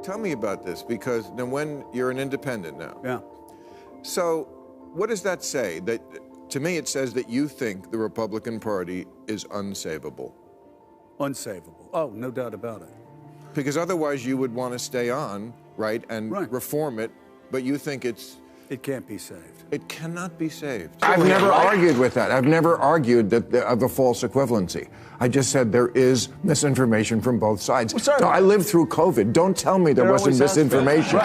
Tell me about this, because then when you're an independent now. Yeah. So what does that say? That, to me, it says that you think the Republican Party is unsavable. Unsavable. Oh, no doubt about it. Because otherwise you would want to stay on, right, and reform it, but you think it can't be saved. It cannot be saved. I've never argued with that. I've never argued that of the false equivalency. I just said there is misinformation from both sides. Well, no, I lived through COVID. Don't tell me there wasn't misinformation.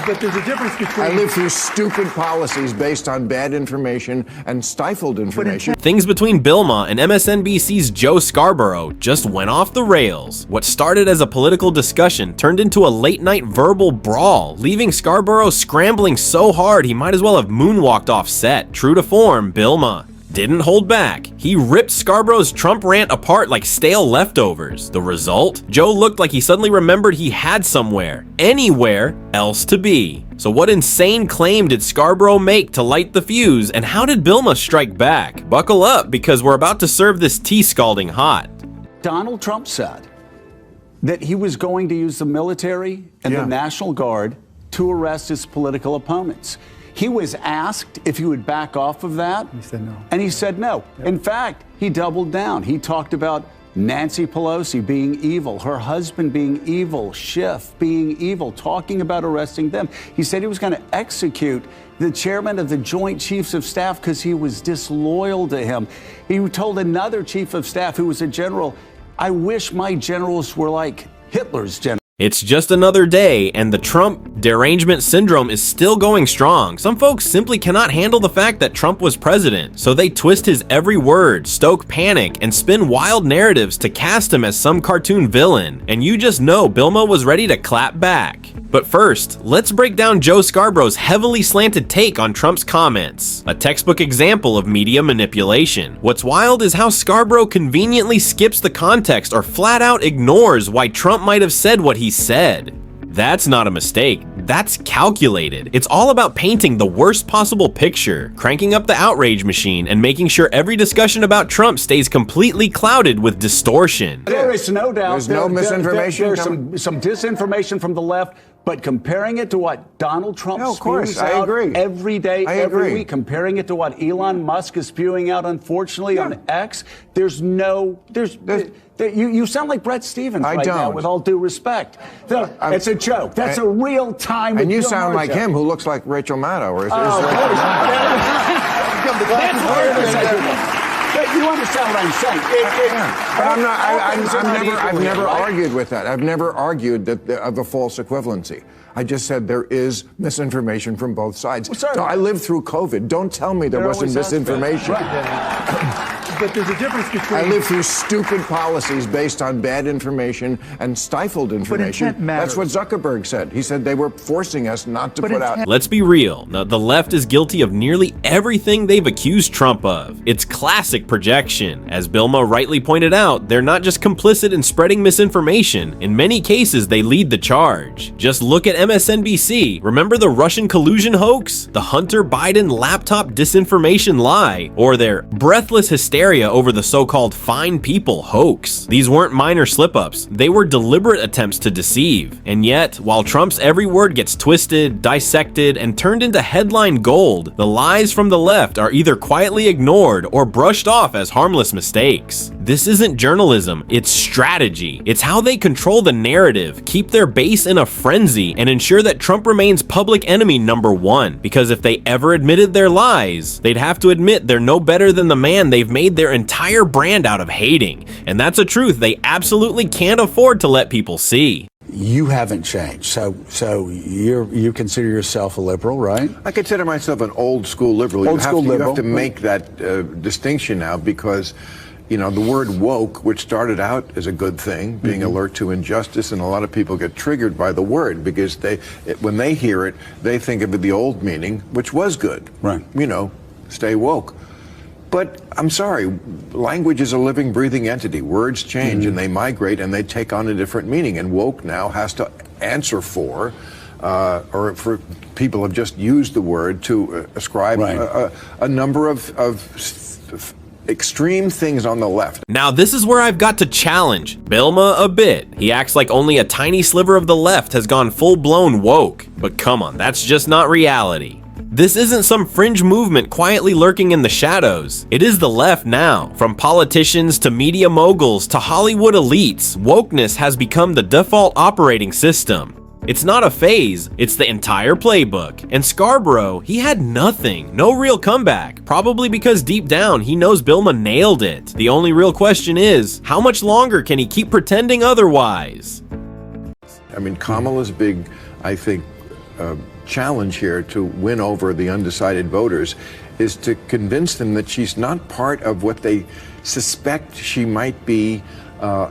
But there's a difference between... I lived through stupid policies based on bad information and stifled information. Things between Bilma and MSNBC's Joe Scarborough just went off the rails. What started as a political discussion turned into a late-night verbal brawl, leaving Scarborough scrambling so hard he might as well have moonwalked off set. True to form, Bilma didn't hold back. He ripped Scarborough's Trump rant apart like stale leftovers. The result? Joe looked like he suddenly remembered he had somewhere, anywhere else to be. So what insane claim did Scarborough make to light the fuse, and how did Bilma strike back? Buckle up, because we're about to serve this tea scalding hot. Donald Trump said that he was going to use the military and the National Guard to arrest his political opponents. He was asked if he would back off of that. He said no. And he said no. Yep. In fact, he doubled down. He talked about Nancy Pelosi being evil, her husband being evil, Schiff being evil, talking about arresting them. He said he was going to execute the chairman of the Joint Chiefs of Staff because he was disloyal to him. He told another chief of staff who was a general, I wish my generals were like Hitler's generals. It's just another day, and the Trump derangement syndrome is still going strong. Some folks simply cannot handle the fact that Trump was president, so they twist his every word, stoke panic, and spin wild narratives to cast him as some cartoon villain. And you just know Bilma was ready to clap back. But first, let's break down Joe Scarborough's heavily slanted take on Trump's comments, a textbook example of media manipulation. What's wild is how Scarborough conveniently skips the context or flat out ignores why Trump might have said what he said. That's not a mistake, that's calculated. It's all about painting the worst possible picture, cranking up the outrage machine, and making sure every discussion about Trump stays completely clouded with distortion. There is no doubt. There's no misinformation. There's some disinformation from the left, but comparing it to what Donald Trump spews out every day, every week, comparing it to what Elon Musk is spewing out, unfortunately, on X, you sound like Brett Stevens right now, with all due respect. It's a joke. That's a real time. And you sound like him, who looks like Rachel Maddow. Or you understand what I'm saying? I've never argued with that. I've never argued of the false equivalency. I just said there is misinformation from both sides. No, I lived through COVID. Don't tell me there wasn't misinformation. But there's a difference between... I lived through stupid policies based on bad information and stifled information. But intent matters. That's what Zuckerberg said. He said they were forcing us not to put out... Let's be real. Now, the left is guilty of nearly everything they've accused Trump of. It's classic projection. As Bilma rightly pointed out, they're not just complicit in spreading misinformation. In many cases, they lead the charge. Just look at MSNBC. Remember the Russian collusion hoax? The Hunter Biden laptop disinformation lie? Or their breathless hysteria over the so-called fine people hoax? These weren't minor slip-ups. They were deliberate attempts to deceive. And yet, while Trump's every word gets twisted, dissected, and turned into headline gold, the lies from the left are either quietly ignored or brushed off as harmless mistakes. This isn't journalism, it's strategy. It's how they control the narrative, keep their base in a frenzy, and ensure that Trump remains public enemy number one. Because if they ever admitted their lies, they'd have to admit they're no better than the man they've made their entire brand out of hating. And that's a truth they absolutely can't afford to let people see. You haven't changed, so you consider yourself a liberal, right? I consider myself an old school liberal. You have to make that distinction now, because you know, the word woke, which started out as a good thing, being alert to injustice, and a lot of people get triggered by the word because when they hear it, they think of it the old meaning, which was good. Right. You know, stay woke. But I'm sorry, language is a living, breathing entity. Words change and they migrate and they take on a different meaning. And woke now has to answer for, or for people have just used the word to ascribe a number of extreme things on the left. Now this is where I've got to challenge Bilma a bit. He acts like only a tiny sliver of the left has gone full-blown woke. But come on, that's just not reality. This isn't some fringe movement quietly lurking in the shadows. It is the left now. From politicians to media moguls to Hollywood elites, wokeness has become the default operating system. It's not a phase, it's the entire playbook. And Scarborough, he had nothing, no real comeback, probably because deep down he knows Bilma nailed it. The only real question is, how much longer can he keep pretending otherwise? I mean, Kamala's big, I think, challenge here to win over the undecided voters is to convince them that she's not part of what they suspect she might be.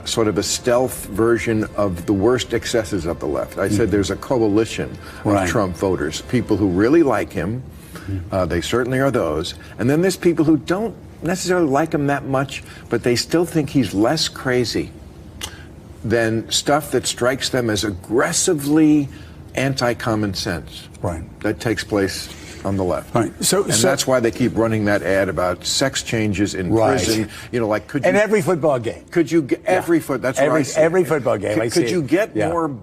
Sort of a stealth version of the worst excesses of the left. I said there's a coalition of Trump voters, people who really like him, they certainly are those, and then there's people who don't necessarily like him that much, but they still think he's less crazy than stuff that strikes them as aggressively anti-common sense. That takes place on the left. So that's why they keep running that ad about sex changes in prison. You know, like could you... And every football game. Could you get every that's what I see. Every football game. Could you get more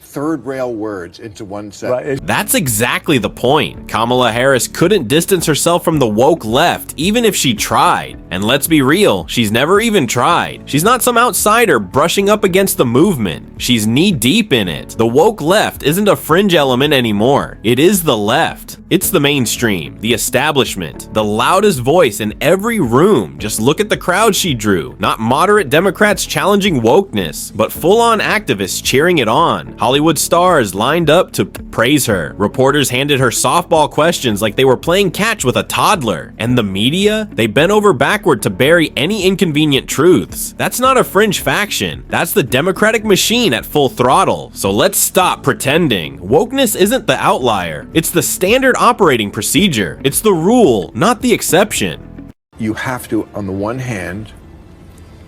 third rail words into one sentence? That's exactly the point. Kamala Harris couldn't distance herself from the woke left, even if she tried. And let's be real, she's never even tried. She's not some outsider brushing up against the movement. She's knee-deep in it. The woke left isn't a fringe element anymore. It is the left. It's the mainstream, the establishment, the loudest voice in every room. Just look at the crowd she drew. Not moderate Democrats challenging wokeness, but full-on activists cheering it on. Hollywood stars lined up to praise her. Reporters handed her softball questions like they were playing catch with a toddler. And the media? They bent over backward to bury any inconvenient truths. That's not a fringe faction. That's the Democratic machine at full throttle. So let's stop pretending. Wokeness isn't the outlier. It's the standard operating procedure. It's the rule, not the exception. You have to, on the one hand,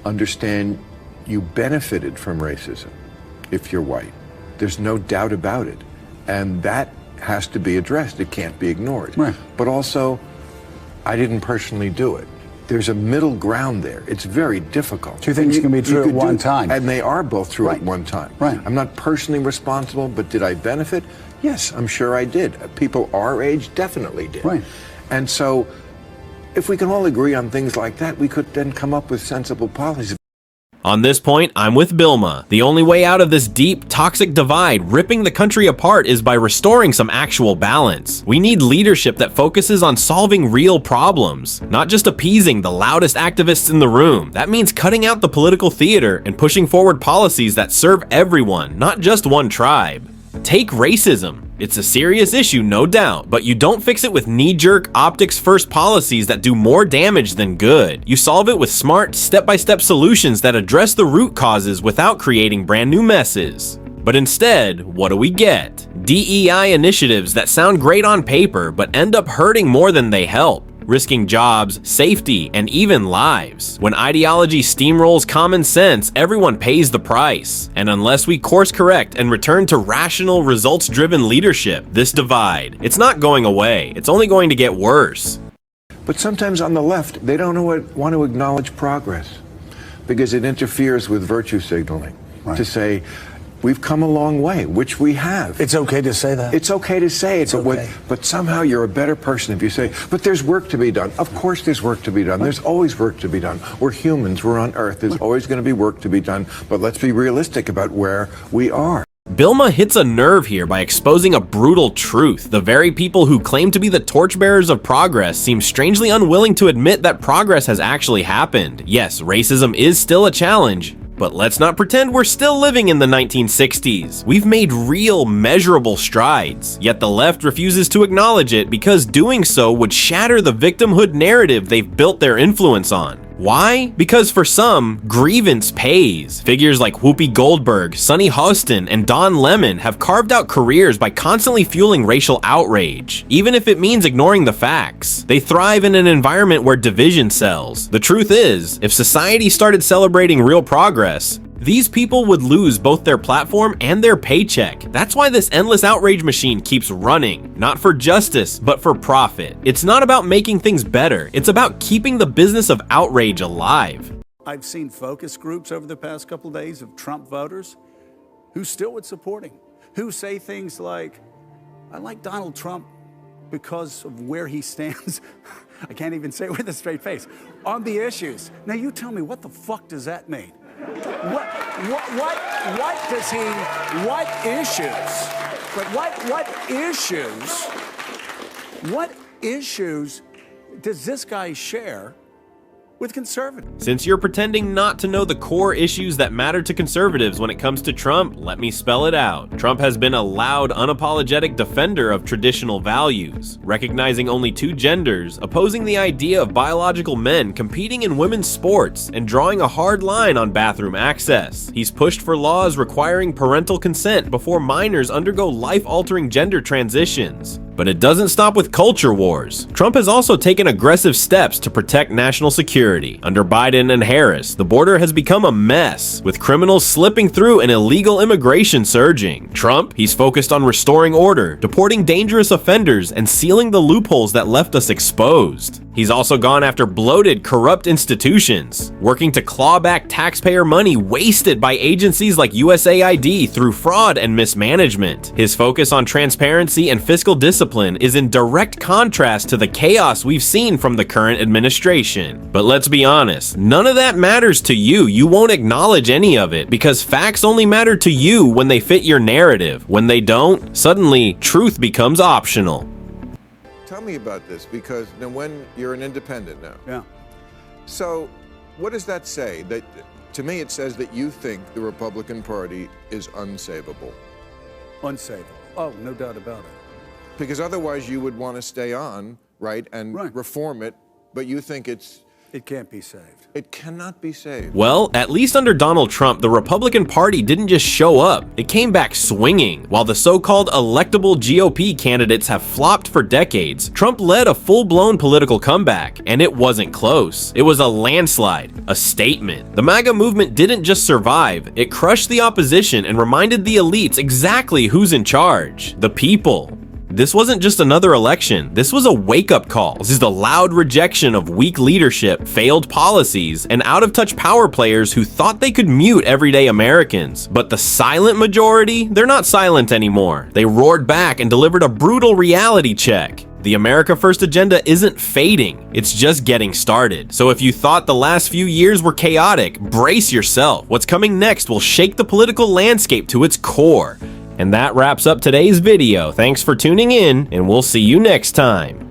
understand you benefited from racism if you're white. There's no doubt about it. And that has to be addressed. It can't be ignored. But also, I didn't personally do it. There's a middle ground there. It's very difficult. Two things can be true at one time. And they are both true at one time. I'm not personally responsible, but did I benefit? Yes, I'm sure I did. People our age definitely did. And so, if we can all agree on things like that, we could then come up with sensible policies. On this point, I'm with Bilma. The only way out of this deep, toxic divide ripping the country apart is by restoring some actual balance. We need leadership that focuses on solving real problems, not just appeasing the loudest activists in the room. That means cutting out the political theater and pushing forward policies that serve everyone, not just one tribe. Take racism. It's a serious issue, no doubt, but you don't fix it with knee-jerk, optics-first policies that do more damage than good. You solve it with smart, step-by-step solutions that address the root causes without creating brand new messes. But instead, what do we get? DEI initiatives that sound great on paper, but end up hurting more than they help. Risking jobs, safety, and even lives. When ideology steamrolls common sense, everyone pays the price. And unless we course correct and return to rational, results-driven leadership, this divide, it's not going away. It's only going to get worse. But sometimes on the left, they don't want to acknowledge progress because it interferes with virtue signaling. To say, we've come a long way, which we have. It's okay to say that. It's okay to say it, but somehow you're a better person if you say, but there's work to be done. Of course there's work to be done. There's always work to be done. We're humans. We're on Earth. There's always going to be work to be done. But let's be realistic about where we are. Bilma hits a nerve here by exposing a brutal truth. The very people who claim to be the torchbearers of progress seem strangely unwilling to admit that progress has actually happened. Yes, racism is still a challenge, but let's not pretend we're still living in the 1960s. We've made real, measurable strides, yet the left refuses to acknowledge it because doing so would shatter the victimhood narrative they've built their influence on. Why? Because for some, grievance pays. Figures like Whoopi Goldberg, Sunny Hostin, and Don Lemon have carved out careers by constantly fueling racial outrage, even if it means ignoring the facts. They thrive in an environment where division sells. The truth is, if society started celebrating real progress, These people would lose both their platform and their paycheck. That's why this endless outrage machine keeps running. Not for justice, but for profit. It's not about making things better. It's about keeping the business of outrage alive. I've seen focus groups over the past couple days of Trump voters who still would support him, who say things like, I like Donald Trump because of where he stands. I can't even say it with a straight face. On the issues. Now you tell me, what the fuck does that mean? What does he, what issues? But what issues does this guy share with conservatives? Since you're pretending not to know the core issues that matter to conservatives when it comes to Trump, let me spell it out. Trump has been a loud, unapologetic defender of traditional values, recognizing only two genders, opposing the idea of biological men competing in women's sports, and drawing a hard line on bathroom access. He's pushed for laws requiring parental consent before minors undergo life-altering gender transitions. But it doesn't stop with culture wars. Trump has also taken aggressive steps to protect national security. Under Biden and Harris, the border has become a mess, with criminals slipping through and illegal immigration surging. Trump, he's focused on restoring order, deporting dangerous offenders, and sealing the loopholes that left us exposed. He's also gone after bloated, corrupt institutions, working to claw back taxpayer money wasted by agencies like USAID through fraud and mismanagement. His focus on transparency and fiscal discipline is in direct contrast to the chaos we've seen from the current administration. But let's be honest, none of that matters to you. You won't acknowledge any of it because facts only matter to you when they fit your narrative. When they don't, suddenly truth becomes optional. Tell me about this, because now when you're an independent now. Yeah. So what does that say? That, to me, it says that you think the Republican Party is unsavable. Unsavable. Oh, no doubt about it. Because otherwise you would want to stay on, right, and reform it, but you think it can't be saved. It cannot be saved. Well, at least under Donald Trump, the Republican Party didn't just show up. It came back swinging. While the so-called electable GOP candidates have flopped for decades, Trump led a full-blown political comeback, and it wasn't close. It was a landslide, a statement. The MAGA movement didn't just survive, it crushed the opposition and reminded the elites exactly who's in charge: the people. This wasn't just another election, this was a wake-up call. This is the loud rejection of weak leadership, failed policies, and out-of-touch power players who thought they could mute everyday Americans. But the silent majority, they're not silent anymore. They roared back and delivered a brutal reality check. The America First agenda isn't fading, it's just getting started. So if you thought the last few years were chaotic, brace yourself. What's coming next will shake the political landscape to its core. And that wraps up today's video. Thanks for tuning in, and we'll see you next time.